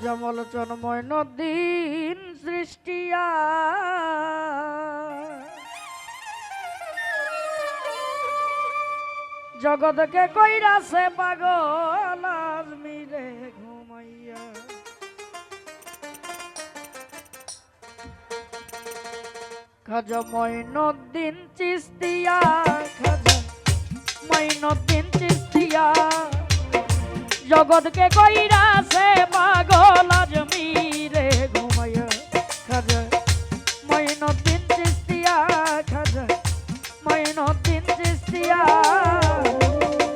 জমলোচন ময়নদ্দিন সৃষ্টিয়া জগৎকে কইরাছে পাগল আজমিরে ঘুমাইয়া। খাজা ময়নদ্দিন চিস্তিয়া, খাজা ময়নদ্দিন চিস্তিয়া জগৎকে কইরাছে পাগল আজমিরে ঘুমাইয়া। খাজা ময়নদ্দিন চিস্তিয়া, খাজা ময়নদ্দিন চিস্তিয়া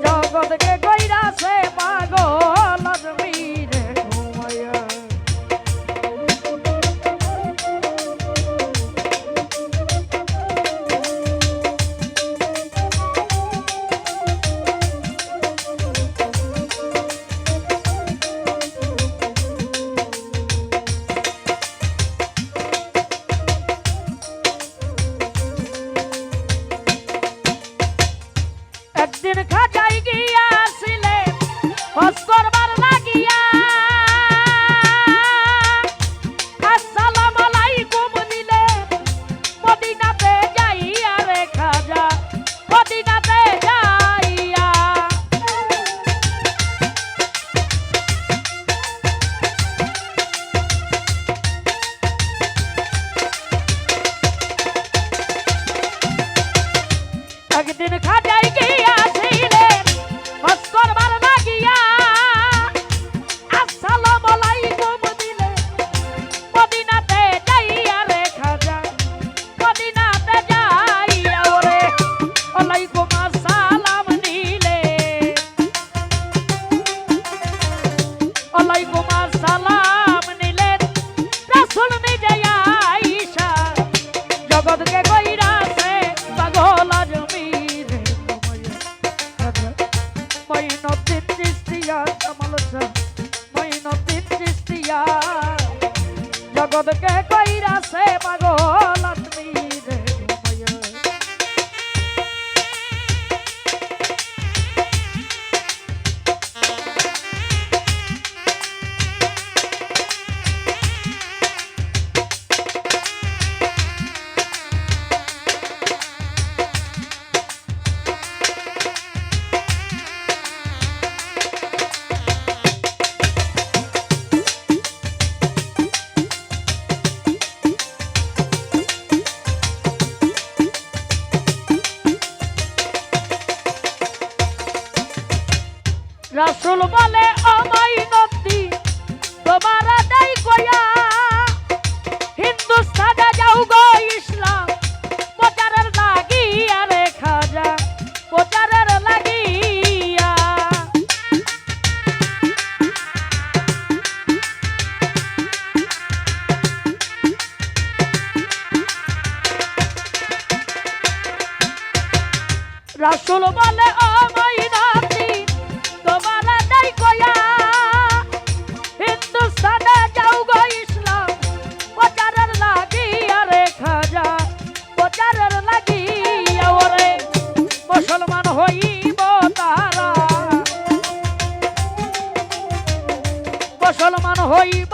জগৎকে কইরাছে পাগল আজমিরে ঘুমাইয়া। একদিন খাজাই গিয়াছিলেন হজ করবার লাগিয়া, আসসালামু আলাইকুম দিলেন মদিনাতে যাইয়া রে খাজা মদিনাতে যাইয়া। একদিন খাজাই গিয়াছিলেন হজ করবার লাগিয়া, আসসালামু আলাইকুম দিলেন মদিনাতে যাইয়া রে খাজা মদিনাতে যাইয়া। ওরে ওয়ালাইকুম আসসালাম নিলে, ওয়ালাইকুম আসসালাম নিলেন রাসূল নিজে আয়েশা জগৎকে কইরাছে পাগল আজমিরে ঘুমাইয়া। খাজা ময়নদ্দিন চিস্তিয়া, জমলোচন ময়নদ্দিন চিস্তিয়া জগৎকে কইরাছে পাগল আজমিরে ঘুমাইয়া। রাসূল বলে ও ময়নদ্দিন তোমার দাই কয়া, হিন্দুস্তানে যাও গো ইসলাম প্রচারের লাগিয়া রে খাজা প্রচারের লাগিয়া। রাসূল বলে ও ময়নদ্দিন তোমার দাই কয়া, হিন্দুস্তানে যাও গো ইসলাম প্রচারের লাগিয়া রে খাজা প্রচারের লাগিয়া। ওরে মুসলমান হইব তারা, মুসলমান হইব